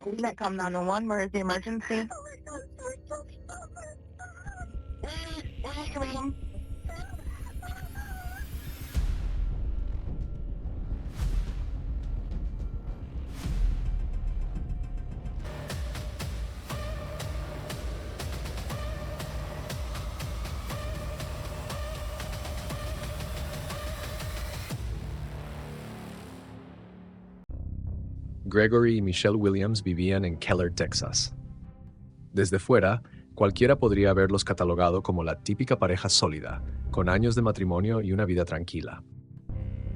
That come 911, where is the emergency? Gregory y Michelle Williams vivían en Keller, Texas. Desde fuera, cualquiera podría haberlos catalogado como la típica pareja sólida, con años de matrimonio y una vida tranquila.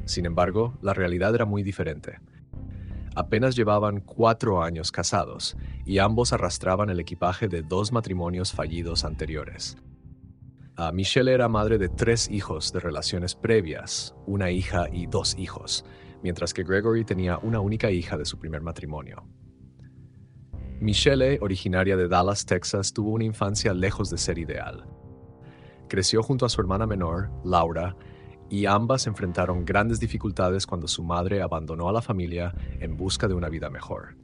Sin embargo, la realidad era muy diferente. Apenas llevaban 4 años casados, y ambos arrastraban el equipaje de 2 matrimonios fallidos anteriores. Michelle era madre de 3 hijos de relaciones previas, una hija y 2 hijos, mientras que Gregory tenía una única hija de su primer matrimonio. Michelle, originaria de Dallas, Texas, tuvo una infancia lejos de ser ideal. Creció junto a su hermana menor, Laura, y ambas enfrentaron grandes dificultades cuando su madre abandonó a la familia en busca de una vida mejor.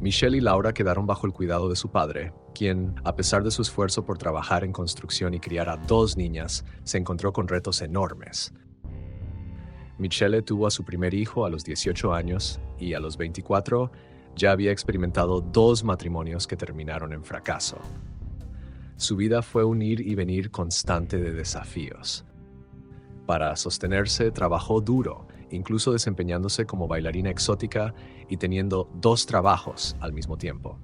Michelle y Laura quedaron bajo el cuidado de su padre, quien, a pesar de su esfuerzo por trabajar en construcción y criar a 2 niñas, se encontró con retos enormes. Michelle tuvo a su primer hijo a los 18 años y a los 24 ya había experimentado 2 matrimonios que terminaron en fracaso. Su vida fue un ir y venir constante de desafíos. Para sostenerse, trabajó duro, incluso desempeñándose como bailarina exótica y teniendo 2 trabajos al mismo tiempo.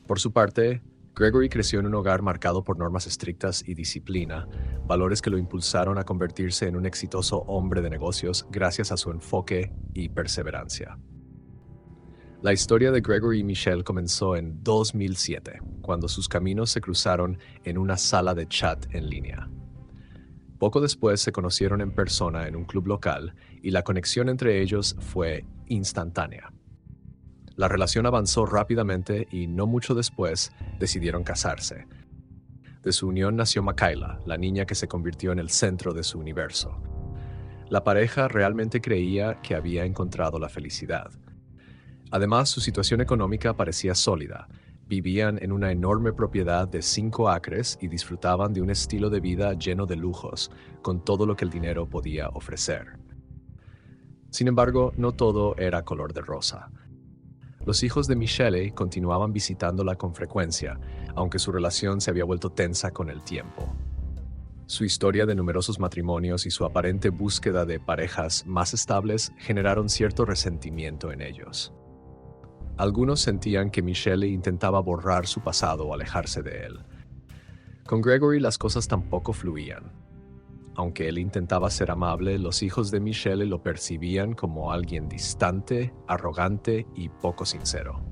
Por su parte, Gregory creció en un hogar marcado por normas estrictas y disciplina, valores que lo impulsaron a convertirse en un exitoso hombre de negocios gracias a su enfoque y perseverancia. La historia de Gregory y Michelle comenzó en 2007, cuando sus caminos se cruzaron en una sala de chat en línea. Poco después se conocieron en persona en un club local y la conexión entre ellos fue instantánea. La relación avanzó rápidamente y no mucho después decidieron casarse. De su unión nació Makayla, la niña que se convirtió en el centro de su universo. La pareja realmente creía que había encontrado la felicidad. Además, su situación económica parecía sólida. Vivían en una enorme propiedad de 5 acres y disfrutaban de un estilo de vida lleno de lujos, con todo lo que el dinero podía ofrecer. Sin embargo, no todo era color de rosa. Los hijos de Michelle continuaban visitándola con frecuencia, aunque su relación se había vuelto tensa con el tiempo. Su historia de numerosos matrimonios y su aparente búsqueda de parejas más estables generaron cierto resentimiento en ellos. Algunos sentían que Michelle intentaba borrar su pasado o alejarse de él. Con Gregory las cosas tampoco fluían. Aunque él intentaba ser amable, los hijos de Michelle lo percibían como alguien distante, arrogante y poco sincero.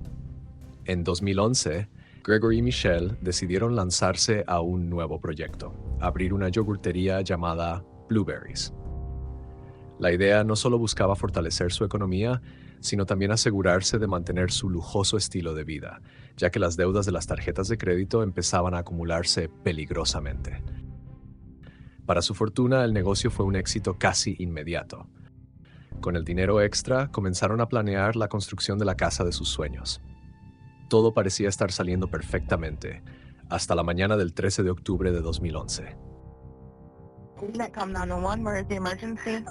En 2011, Gregory y Michelle decidieron lanzarse a un nuevo proyecto, abrir una yogurtería llamada Blueberries. La idea no solo buscaba fortalecer su economía, sino también asegurarse de mantener su lujoso estilo de vida, ya que las deudas de las tarjetas de crédito empezaban a acumularse peligrosamente. Para su fortuna, el negocio fue un éxito casi inmediato. Con el dinero extra, comenzaron a planear la construcción de la casa de sus sueños. Todo parecía estar saliendo perfectamente, hasta la mañana del 13 de octubre de 2011. That come 911, where is the emergency?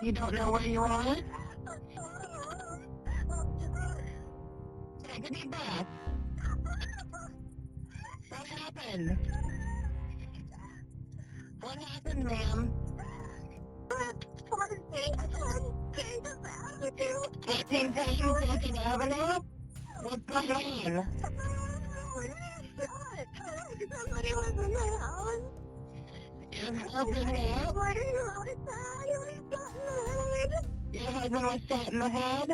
You don't know where you are? Take a deep breath. What happened? What happened, ma'am? 18 Payton Second Avenue? What's going on? Somebody was in the house. Your husband was shot in the head?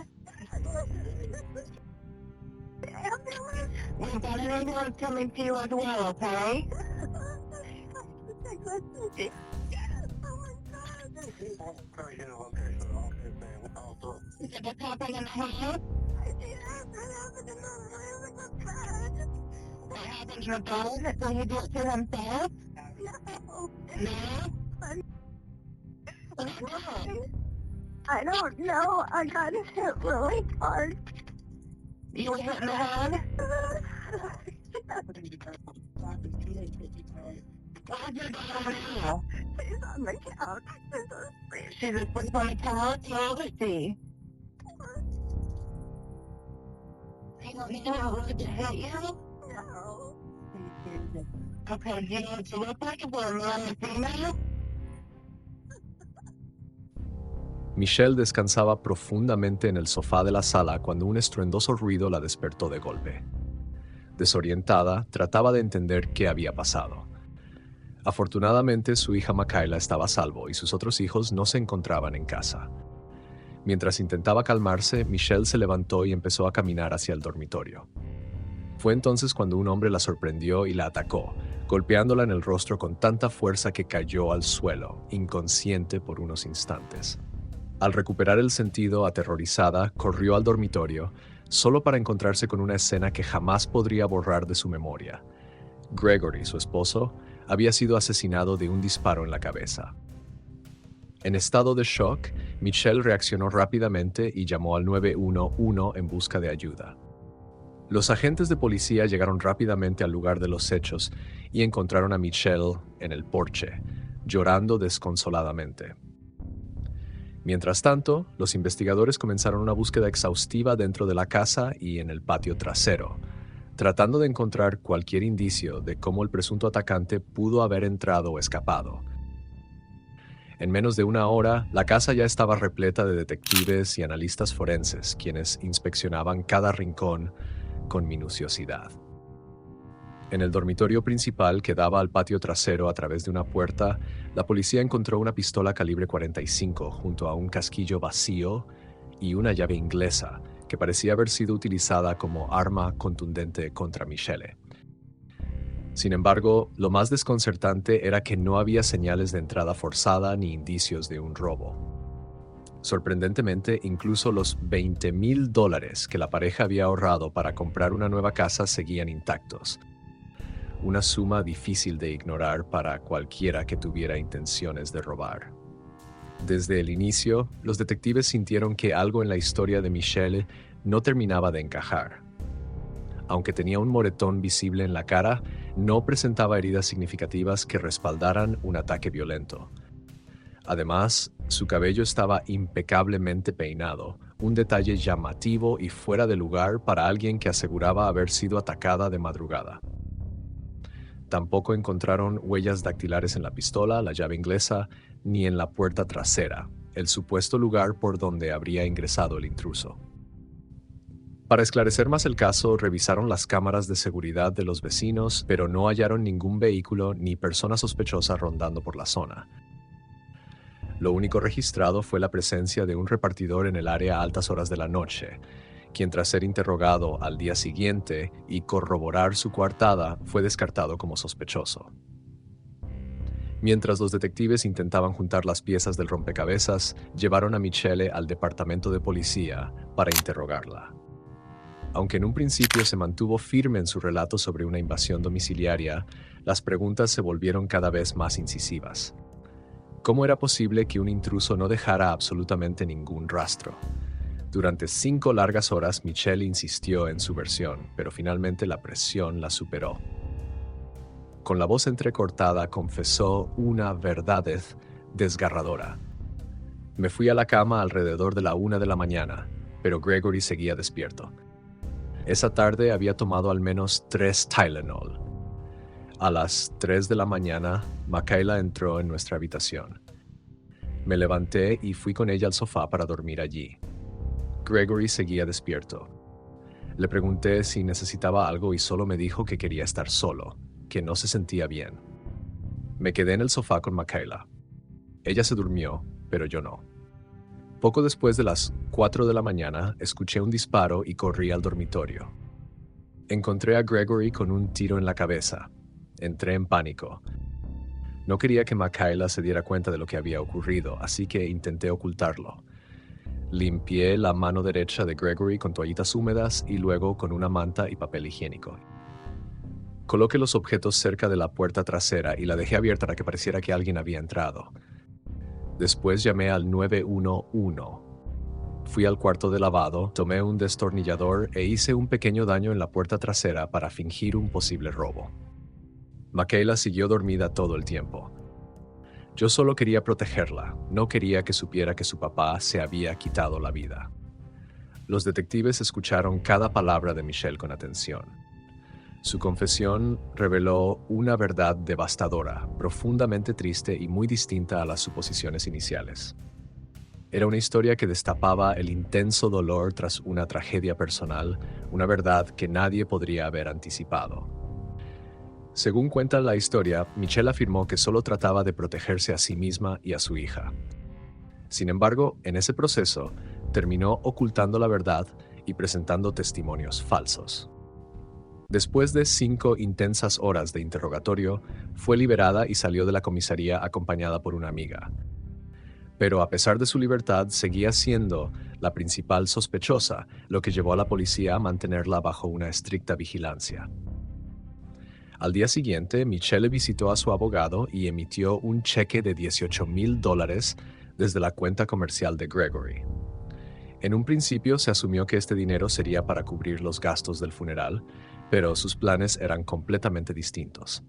We've got an ambulance coming to you as well, okay? Is it happening in the house? What happened to your dog? Will he do it to himself? No? I don't know. I got hit really hard. You were hit in the head? Where'd your daughter now? She's on the couch. She's asleep on the couch? How old is she? You don't know what to hit you? No. Okay, do you know what you look like? If we're a male or female? Michelle descansaba profundamente en el sofá de la sala cuando un estruendoso ruido la despertó de golpe. Desorientada, trataba de entender qué había pasado. Afortunadamente, su hija Makayla estaba a salvo y sus otros hijos no se encontraban en casa. Mientras intentaba calmarse, Michelle se levantó y empezó a caminar hacia el dormitorio. Fue entonces cuando un hombre la sorprendió y la atacó, golpeándola en el rostro con tanta fuerza que cayó al suelo, inconsciente por unos instantes. Al recuperar el sentido, aterrorizada, corrió al dormitorio, solo para encontrarse con una escena que jamás podría borrar de su memoria. Gregory, su esposo, había sido asesinado de un disparo en la cabeza. En estado de shock, Michelle reaccionó rápidamente y llamó al 911 en busca de ayuda. Los agentes de policía llegaron rápidamente al lugar de los hechos y encontraron a Michelle en el porche, llorando desconsoladamente. Mientras tanto, los investigadores comenzaron una búsqueda exhaustiva dentro de la casa y en el patio trasero, tratando de encontrar cualquier indicio de cómo el presunto atacante pudo haber entrado o escapado. En menos de una hora, la casa ya estaba repleta de detectives y analistas forenses, quienes inspeccionaban cada rincón con minuciosidad. En el dormitorio principal que daba al patio trasero a través de una puerta, la policía encontró una pistola calibre .45 junto a un casquillo vacío y una llave inglesa que parecía haber sido utilizada como arma contundente contra Michelle. Sin embargo, lo más desconcertante era que no había señales de entrada forzada ni indicios de un robo. Sorprendentemente, incluso los $20,000 que la pareja había ahorrado para comprar una nueva casa seguían intactos. Una suma difícil de ignorar para cualquiera que tuviera intenciones de robar. Desde el inicio, los detectives sintieron que algo en la historia de Michelle no terminaba de encajar. Aunque tenía un moretón visible en la cara, no presentaba heridas significativas que respaldaran un ataque violento. Además, su cabello estaba impecablemente peinado, un detalle llamativo y fuera de lugar para alguien que aseguraba haber sido atacada de madrugada. Tampoco encontraron huellas dactilares en la pistola, la llave inglesa, ni en la puerta trasera, el supuesto lugar por donde habría ingresado el intruso. Para esclarecer más el caso, revisaron las cámaras de seguridad de los vecinos, pero no hallaron ningún vehículo ni persona sospechosa rondando por la zona. Lo único registrado fue la presencia de un repartidor en el área a altas horas de la noche, quien tras ser interrogado al día siguiente y corroborar su coartada, fue descartado como sospechoso. Mientras los detectives intentaban juntar las piezas del rompecabezas, llevaron a Michelle al departamento de policía para interrogarla. Aunque en un principio se mantuvo firme en su relato sobre una invasión domiciliaria, las preguntas se volvieron cada vez más incisivas. ¿Cómo era posible que un intruso no dejara absolutamente ningún rastro? Durante 5 largas horas, Michelle insistió en su versión, pero finalmente la presión la superó. Con la voz entrecortada, confesó una verdad desgarradora. Me fui a la cama alrededor de la 1 de la mañana, pero Gregory seguía despierto. Esa tarde había tomado al menos 3 Tylenol. A las 3 de la mañana, Makayla entró en nuestra habitación. Me levanté y fui con ella al sofá para dormir allí. Gregory seguía despierto. Le pregunté si necesitaba algo y solo me dijo que quería estar solo, que no se sentía bien. Me quedé en el sofá con Makayla. Ella se durmió, pero yo no. Poco después de las 4 de la mañana, escuché un disparo y corrí al dormitorio. Encontré a Gregory con un tiro en la cabeza. Entré en pánico. No quería que Makayla se diera cuenta de lo que había ocurrido, así que intenté ocultarlo. Limpié la mano derecha de Gregory con toallitas húmedas y luego con una manta y papel higiénico. Coloqué los objetos cerca de la puerta trasera y la dejé abierta para que pareciera que alguien había entrado. Después llamé al 911. Fui al cuarto de lavado, tomé un destornillador e hice un pequeño daño en la puerta trasera para fingir un posible robo. Michaela siguió dormida todo el tiempo. Yo solo quería protegerla, no quería que supiera que su papá se había quitado la vida. Los detectives escucharon cada palabra de Michelle con atención. Su confesión reveló una verdad devastadora, profundamente triste y muy distinta a las suposiciones iniciales. Era una historia que destapaba el intenso dolor tras una tragedia personal, una verdad que nadie podría haber anticipado. Según cuenta la historia, Michelle afirmó que solo trataba de protegerse a sí misma y a su hija. Sin embargo, en ese proceso, terminó ocultando la verdad y presentando testimonios falsos. Después de 5 intensas horas de interrogatorio, fue liberada y salió de la comisaría acompañada por una amiga. Pero a pesar de su libertad, seguía siendo la principal sospechosa, lo que llevó a la policía a mantenerla bajo una estricta vigilancia. Al día siguiente, Michelle visitó a su abogado y emitió un cheque de $18,000 desde la cuenta comercial de Gregory. En un principio se asumió que este dinero sería para cubrir los gastos del funeral, pero sus planes eran completamente distintos.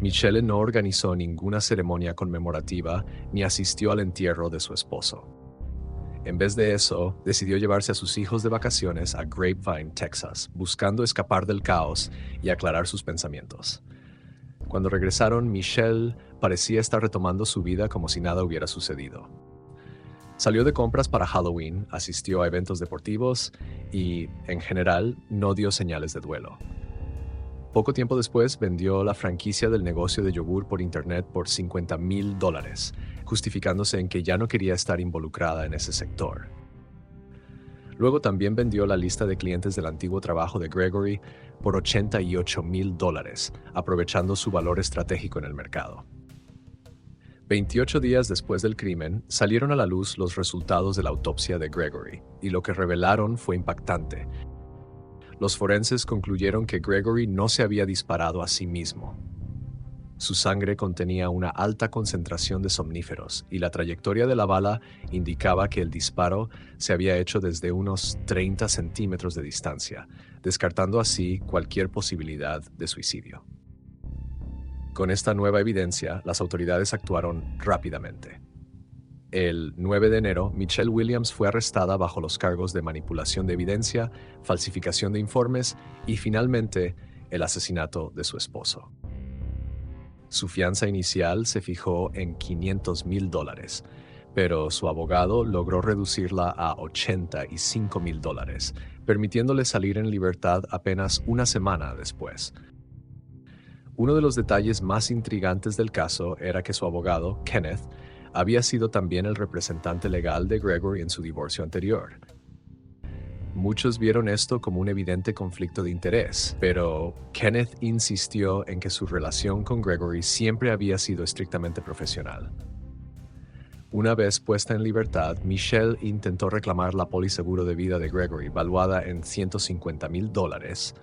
Michelle no organizó ninguna ceremonia conmemorativa ni asistió al entierro de su esposo. En vez de eso, decidió llevarse a sus hijos de vacaciones a Grapevine, Texas, buscando escapar del caos y aclarar sus pensamientos. Cuando regresaron, Michelle parecía estar retomando su vida como si nada hubiera sucedido. Salió de compras para Halloween, asistió a eventos deportivos y, en general, no dio señales de duelo. Poco tiempo después vendió la franquicia del negocio de yogur por internet por $50,000, justificándose en que ya no quería estar involucrada en ese sector. Luego también vendió la lista de clientes del antiguo trabajo de Gregory por $88,000, aprovechando su valor estratégico en el mercado. 28 días después del crimen, salieron a la luz los resultados de la autopsia de Gregory, y lo que revelaron fue impactante. Los forenses concluyeron que Gregory no se había disparado a sí mismo. Su sangre contenía una alta concentración de somníferos y la trayectoria de la bala indicaba que el disparo se había hecho desde unos 30 centímetros de distancia, descartando así cualquier posibilidad de suicidio. Con esta nueva evidencia, las autoridades actuaron rápidamente. El 9 de enero, Michelle Williams fue arrestada bajo los cargos de manipulación de evidencia, falsificación de informes y, finalmente, el asesinato de su esposo. Su fianza inicial se fijó en $500,000, pero su abogado logró reducirla a $85,000, permitiéndole salir en libertad apenas una semana después. Uno de los detalles más intrigantes del caso era que su abogado, Kenneth, había sido también el representante legal de Gregory en su divorcio anterior. Muchos vieron esto como un evidente conflicto de interés, pero Kenneth insistió en que su relación con Gregory siempre había sido estrictamente profesional. Una vez puesta en libertad, Michelle intentó reclamar la póliza seguro de vida de Gregory, valuada en $150,000,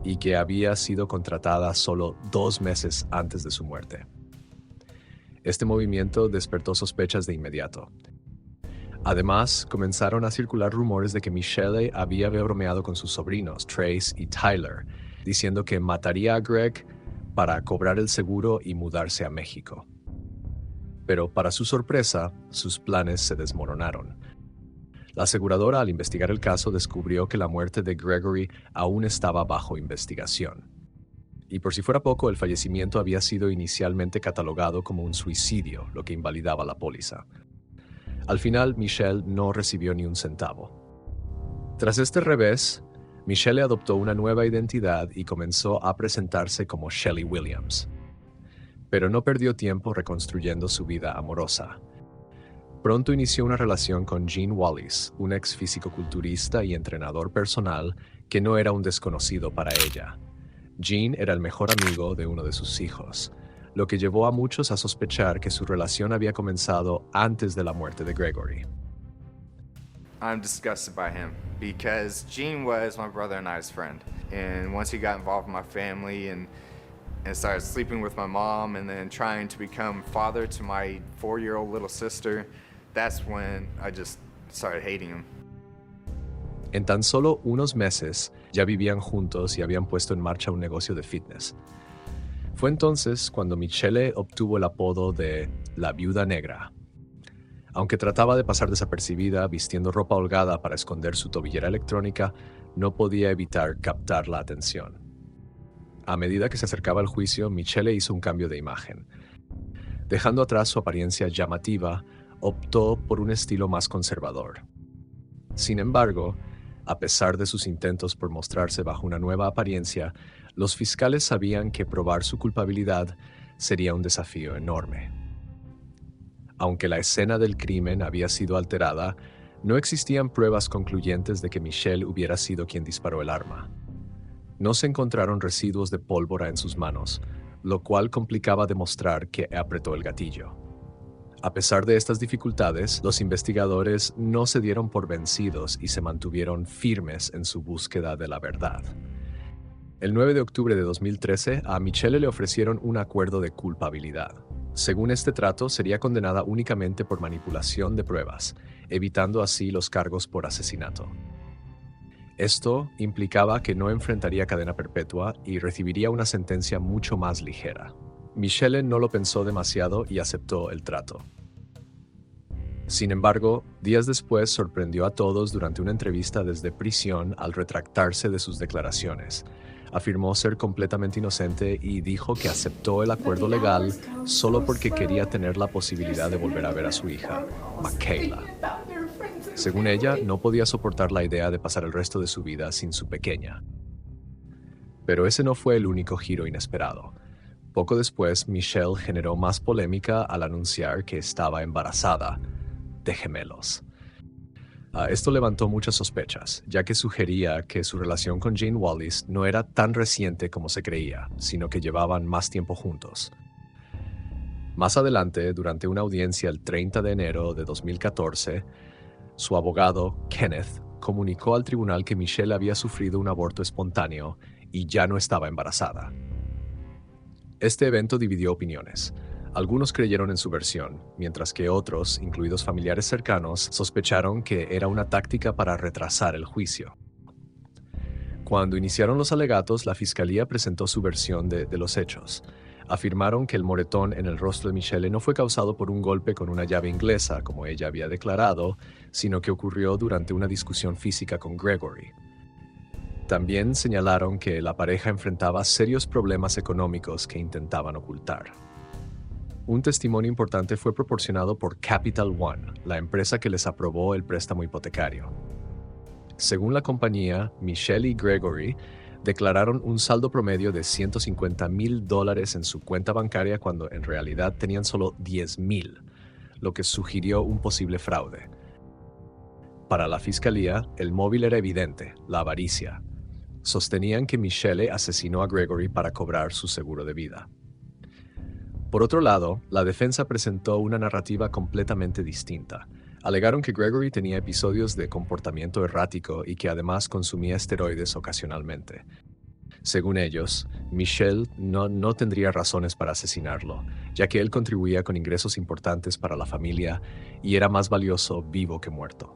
y que había sido contratada solo 2 meses antes de su muerte. Este movimiento despertó sospechas de inmediato. Además, comenzaron a circular rumores de que Michelle había bromeado con sus sobrinos, Trace y Tyler, diciendo que mataría a Greg para cobrar el seguro y mudarse a México. Pero para su sorpresa, sus planes se desmoronaron. La aseguradora, al investigar el caso, descubrió que la muerte de Gregory aún estaba bajo investigación. Y por si fuera poco, el fallecimiento había sido inicialmente catalogado como un suicidio, lo que invalidaba la póliza. Al final, Michelle no recibió ni un centavo. Tras este revés, Michelle adoptó una nueva identidad y comenzó a presentarse como Shelley Williams. Pero no perdió tiempo reconstruyendo su vida amorosa. Pronto inició una relación con Gene Wallace, un ex fisicoculturista y entrenador personal que no era un desconocido para ella. Gene era el mejor amigo de uno de sus hijos, lo que llevó a muchos a sospechar que su relación había comenzado antes de la muerte de Gregory. I'm disgusted by him because Gene was my brother and I's friend. And once he got involved in my family and and started sleeping with my mom and then trying to become father to my 4-year-old little sister, that's when I just started hating him. En tan solo unos meses ya vivían juntos y habían puesto en marcha un negocio de fitness. Fue entonces cuando Michelle obtuvo el apodo de la Viuda Negra. Aunque trataba de pasar desapercibida vistiendo ropa holgada para esconder su tobillera electrónica, no podía evitar captar la atención. A medida que se acercaba el juicio, Michelle hizo un cambio de imagen. Dejando atrás su apariencia llamativa, optó por un estilo más conservador. Sin embargo, a pesar de sus intentos por mostrarse bajo una nueva apariencia, los fiscales sabían que probar su culpabilidad sería un desafío enorme. Aunque la escena del crimen había sido alterada, no existían pruebas concluyentes de que Michelle hubiera sido quien disparó el arma. No se encontraron residuos de pólvora en sus manos, lo cual complicaba demostrar que apretó el gatillo. A pesar de estas dificultades, los investigadores no se dieron por vencidos y se mantuvieron firmes en su búsqueda de la verdad. El 9 de octubre de 2013, a Michelle le ofrecieron un acuerdo de culpabilidad. Según este trato, sería condenada únicamente por manipulación de pruebas, evitando así los cargos por asesinato. Esto implicaba que no enfrentaría cadena perpetua y recibiría una sentencia mucho más ligera. Michelle no lo pensó demasiado y aceptó el trato. Sin embargo, días después sorprendió a todos durante una entrevista desde prisión al retractarse de sus declaraciones. Afirmó ser completamente inocente y dijo que aceptó el acuerdo legal solo porque quería tener la posibilidad de volver a ver a su hija, Michaela. Según ella, no podía soportar la idea de pasar el resto de su vida sin su pequeña. Pero ese no fue el único giro inesperado. Poco después, Michelle generó más polémica al anunciar que estaba embarazada de gemelos. Esto levantó muchas sospechas, ya que sugería que su relación con Jane Wallis no era tan reciente como se creía, sino que llevaban más tiempo juntos. Más adelante, durante una audiencia el 30 de enero de 2014, su abogado, Kenneth, comunicó al tribunal que Michelle había sufrido un aborto espontáneo y ya no estaba embarazada. Este evento dividió opiniones. Algunos creyeron en su versión, mientras que otros, incluidos familiares cercanos, sospecharon que era una táctica para retrasar el juicio. Cuando iniciaron los alegatos, la fiscalía presentó su versión de los hechos. Afirmaron que el moretón en el rostro de Michelle no fue causado por un golpe con una llave inglesa, como ella había declarado, sino que ocurrió durante una discusión física con Gregory. También señalaron que la pareja enfrentaba serios problemas económicos que intentaban ocultar. Un testimonio importante fue proporcionado por Capital One, la empresa que les aprobó el préstamo hipotecario. Según la compañía, Michelle y Gregory declararon un saldo promedio de $150,000 en su cuenta bancaria cuando en realidad tenían solo $10,000, lo que sugirió un posible fraude. Para la fiscalía, el móvil era evidente: la avaricia. Sostenían que Michelle asesinó a Gregory para cobrar su seguro de vida. Por otro lado, la defensa presentó una narrativa completamente distinta. Alegaron que Gregory tenía episodios de comportamiento errático y que además consumía esteroides ocasionalmente. Según ellos, Michelle no tendría razones para asesinarlo, ya que él contribuía con ingresos importantes para la familia y era más valioso vivo que muerto.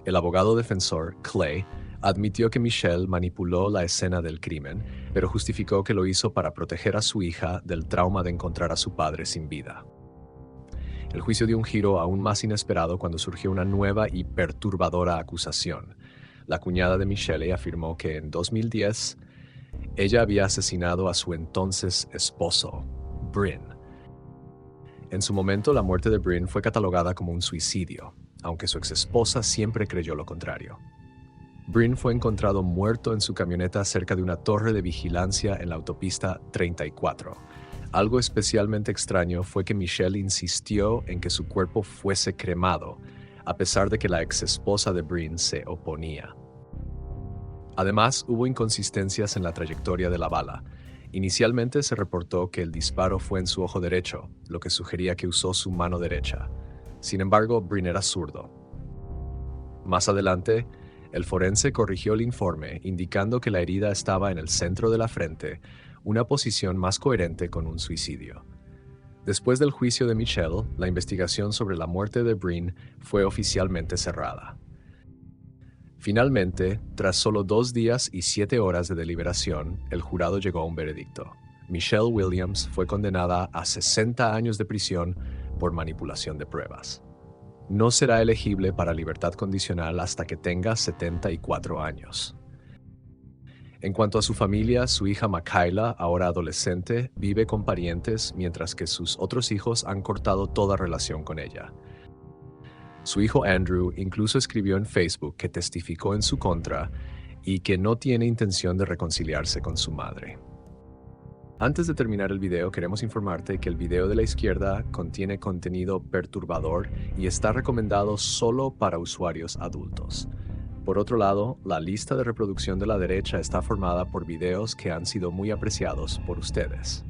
El abogado defensor, Clay, admitió que Michelle manipuló la escena del crimen, pero justificó que lo hizo para proteger a su hija del trauma de encontrar a su padre sin vida. El juicio dio un giro aún más inesperado cuando surgió una nueva y perturbadora acusación. La cuñada de Michelle afirmó que en 2010 ella había asesinado a su entonces esposo, Bryn. En su momento, la muerte de Bryn fue catalogada como un suicidio, aunque su exesposa siempre creyó lo contrario. Bryn fue encontrado muerto en su camioneta cerca de una torre de vigilancia en la autopista 34. Algo especialmente extraño fue que Michelle insistió en que su cuerpo fuese cremado, a pesar de que la exesposa de Bryn se oponía. Además, hubo inconsistencias en la trayectoria de la bala. Inicialmente se reportó que el disparo fue en su ojo derecho, lo que sugería que usó su mano derecha. Sin embargo, Bryn era zurdo. Más adelante, el forense corrigió el informe, indicando que la herida estaba en el centro de la frente, una posición más coherente con un suicidio. Después del juicio de Michelle, la investigación sobre la muerte de Breen fue oficialmente cerrada. Finalmente, tras solo 2 días y 7 horas de deliberación, el jurado llegó a un veredicto. Michelle Williams fue condenada a 60 años de prisión por manipulación de pruebas. No será elegible para libertad condicional hasta que tenga 74 años. En cuanto a su familia, su hija Makayla, ahora adolescente, vive con parientes, mientras que sus otros hijos han cortado toda relación con ella. Su hijo Andrew incluso escribió en Facebook que testificó en su contra y que no tiene intención de reconciliarse con su madre. Antes de terminar el video, queremos informarte que el video de la izquierda contiene contenido perturbador y está recomendado solo para usuarios adultos. Por otro lado, la lista de reproducción de la derecha está formada por videos que han sido muy apreciados por ustedes.